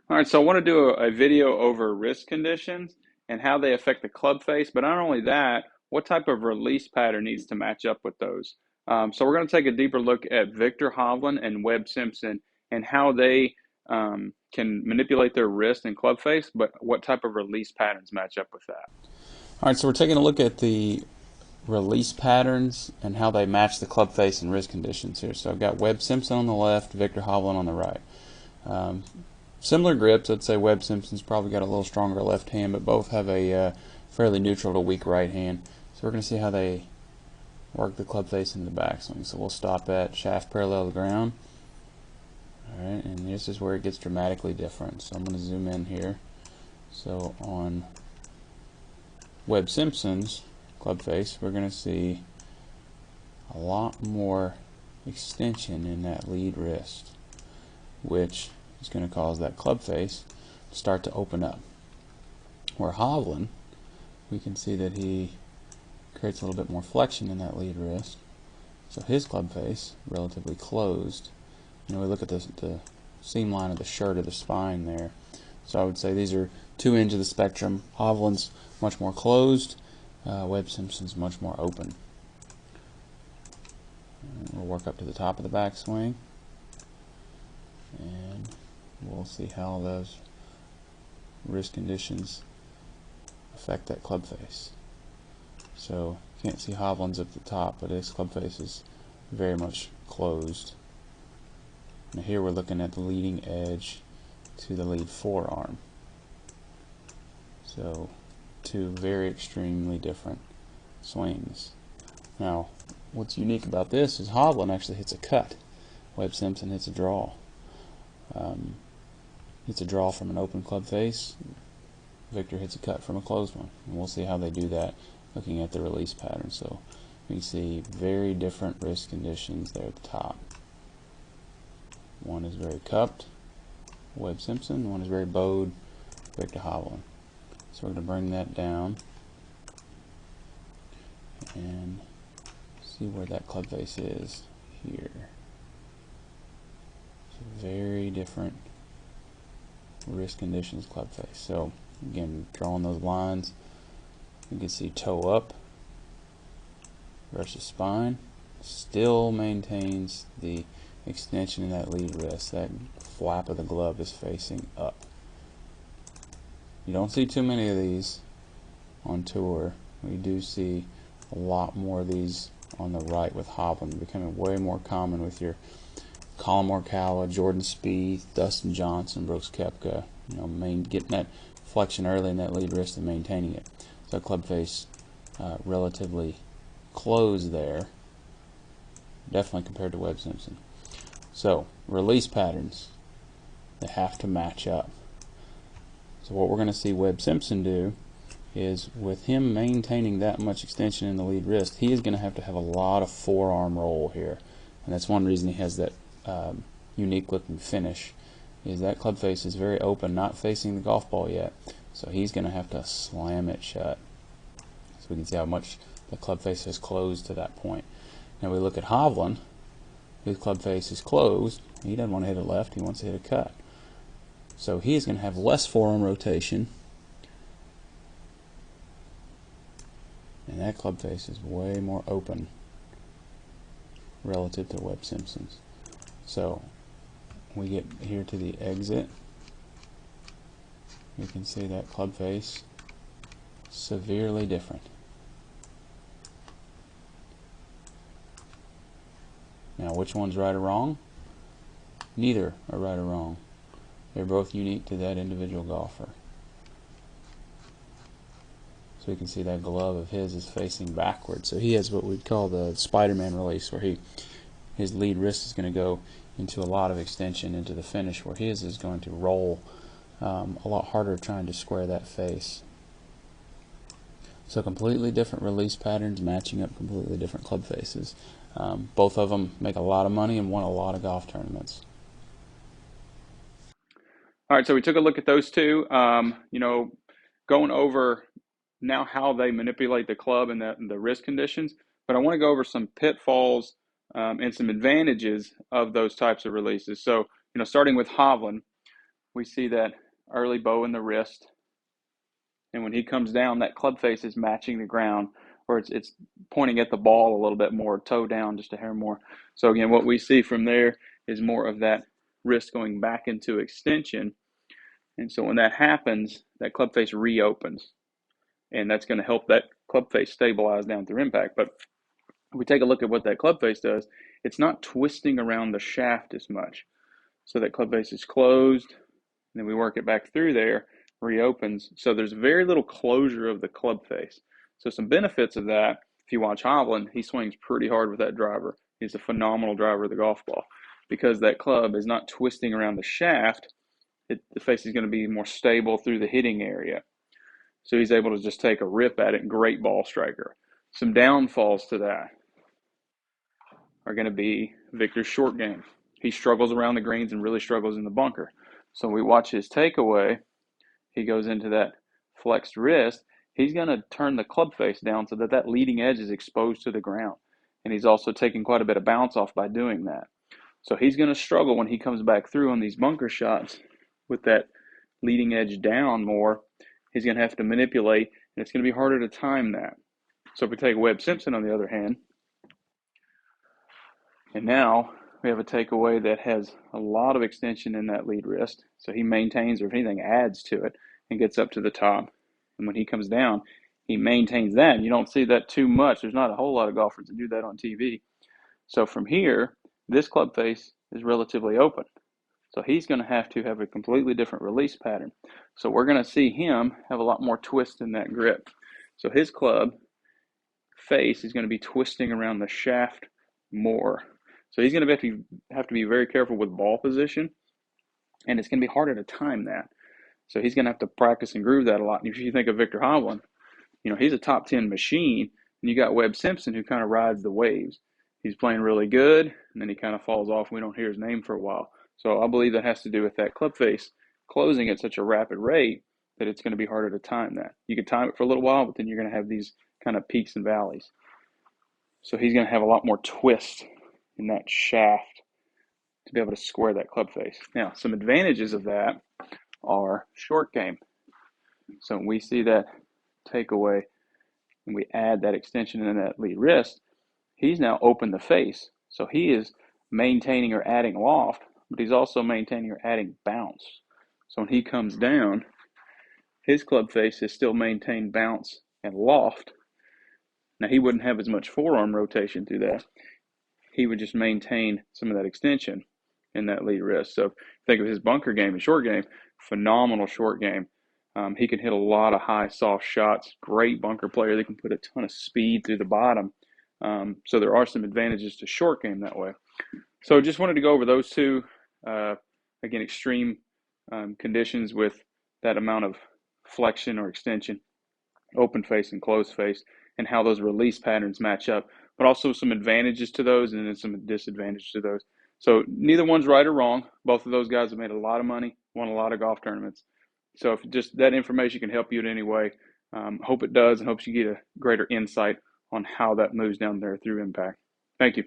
All right, so I want to do a video over wrist conditions and how they affect the club face, but not only that, what type of release pattern needs to match up with those. So we're going to take a deeper look at Viktor Hovland and Webb Simpson and how they can manipulate their wrist and club face, but what type of release patterns match up with that. All right, so we're taking a look at the release patterns and how they match the club face and wrist conditions here. So I've got Webb Simpson on the left, Viktor Hovland on the right. Um, Similar grips. I'd say Webb Simpson's probably got a little stronger left hand, but both have a fairly neutral to weak right hand. So we're going to see how they work the club face into the backswing. So we'll stop at shaft parallel to the ground. Alright, and this is where it gets dramatically different. So I'm going to zoom in here. So on Webb Simpson's club face, we're going to see a lot more extension in that lead wrist, which is going to cause that club face to start to open up. Where Hovland, we can see that he creates a little bit more flexion in that lead wrist, so his club face relatively closed. You know, we look at the seam line of the shirt of the spine there. So I would say these are two ends of the spectrum. Hovland's much more closed, Webb Simpson's much more open. And we'll work up to the top of the backswing, and we'll see how those wrist conditions affect that club face. So you can't see Hovland's at the top, but his club face is very much closed. Now here we're looking at the leading edge to the lead forearm. So two very extremely different swings. Now what's unique about this is Hovland actually hits a cut. Webb Simpson hits a draw. Hits a draw from an open club face. Viktor hits a cut from a closed one. And we'll see how they do that looking at the release pattern. So we can see very different wrist conditions there at the top. One is very cupped, Webb Simpson. One is very bowed, Viktor Hovland. So we're going to bring that down and see where that club face is here. So very different wrist conditions club face. So again, drawing those lines, you can see toe up versus spine. Still maintains the extension in that lead wrist. That flap of the glove is facing up. You don't see too many of these on tour. We do see a lot more of these on the right with Hovland, becoming way more common with your Colin Morikawa, Jordan Spieth, Dustin Johnson, Brooks Koepka. You know, getting that flexion early in that lead wrist and maintaining it. So club face relatively closed there, definitely compared to Webb Simpson. So release patterns, they have to match up. So what we're going to see Webb Simpson do is, with him maintaining that much extension in the lead wrist, he is going to have a lot of forearm roll here, and that's one reason he has that unique looking finish, is that club face is very open, not facing the golf ball yet, so he's going to have to slam it shut. So we can see how much the club face has closed to that point. Now we look at Hovland. His club face is closed. He doesn't want to hit a left, he wants to hit a cut. So he is going to have less forearm rotation, and that club face is way more open relative to Webb Simpson's. So we get here to the exit, we can see that club face severely different. Now which one's right or wrong? Neither are right or wrong. They're both unique to that individual golfer. So you can see that glove of his is facing backwards. So he has what we'd call the Spider-Man release, where his lead wrist is going to go into a lot of extension into the finish, where his is going to roll a lot harder trying to square that face. So completely different release patterns matching up completely different club faces. Both of them make a lot of money and won a lot of golf tournaments. All right, so we took a look at those two, going over now how they manipulate the club and the wrist conditions, but I want to go over some pitfalls and some advantages of those types of releases. So, starting with Hovland, we see that early bow in the wrist. And when he comes down, that club face is matching the ground, or it's pointing at the ball a little bit more, toe down just a hair more. So again, what we see from there is more of that wrist going back into extension. And so when that happens, that club face reopens. And that's going to help that club face stabilize down through impact. But if we take a look at what that club face does, it's not twisting around the shaft as much. So that club face is closed, and then we work it back through there, reopens. So there's very little closure of the club face. So some benefits of that, if you watch Hovland, he swings pretty hard with that driver. He's a phenomenal driver of the golf ball. Because that club is not twisting around the shaft, the face is going to be more stable through the hitting area. So he's able to just take a rip at it. Great ball striker. Some downfalls to that are going to be Viktor's short game. He struggles around the greens and really struggles in the bunker. So we watch his takeaway. He goes into that flexed wrist. He's going to turn the club face down so that that leading edge is exposed to the ground. And he's also taking quite a bit of bounce off by doing that. So he's going to struggle when he comes back through on these bunker shots with that leading edge down more. He's going to have to manipulate, and it's going to be harder to time that. So if we take Webb Simpson on the other hand, and now we have a takeaway that has a lot of extension in that lead wrist. So he maintains, or if anything, adds to it and gets up to the top. And when he comes down, he maintains that. And you don't see that too much. There's not a whole lot of golfers that do that on TV. So from here, this club face is relatively open. So he's going to have a completely different release pattern. So we're going to see him have a lot more twist in that grip. So his club face is going to be twisting around the shaft more. So he's going to have to be very careful with ball position, and it's going to be harder to time that. So he's going to have to practice and groove that a lot. And if you think of Viktor Hovland, he's a top 10 machine, and you got Webb Simpson who kind of rides the waves. He's playing really good, and then he kind of falls off. We don't hear his name for a while. So I believe that has to do with that club face closing at such a rapid rate that it's going to be harder to time that. You can time it for a little while, but then you're going to have these kind of peaks and valleys. So he's going to have a lot more twist in that shaft to be able to square that club face. Now, some advantages of that are short game. So when we see that takeaway and we add that extension in that lead wrist, he's now opened the face. So he is maintaining or adding loft, but he's also maintaining or adding bounce. So when he comes down, his club face is still maintained bounce and loft. Now he wouldn't have as much forearm rotation through that. He would just maintain some of that extension in that lead wrist. So think of his bunker game and short game, phenomenal short game. He can hit a lot of high, soft shots. Great bunker player. They can put a ton of speed through the bottom. So there are some advantages to short game that way. So just wanted to go over those two. Again, extreme conditions with that amount of flexion or extension, open face and closed face, and how those release patterns match up, but also some advantages to those and then some disadvantages to those. So neither one's right or wrong. Both of those guys have made a lot of money, won a lot of golf tournaments. So if just that information can help you in any way, hope it does, and hopes you get a greater insight on how that moves down there through impact. Thank you.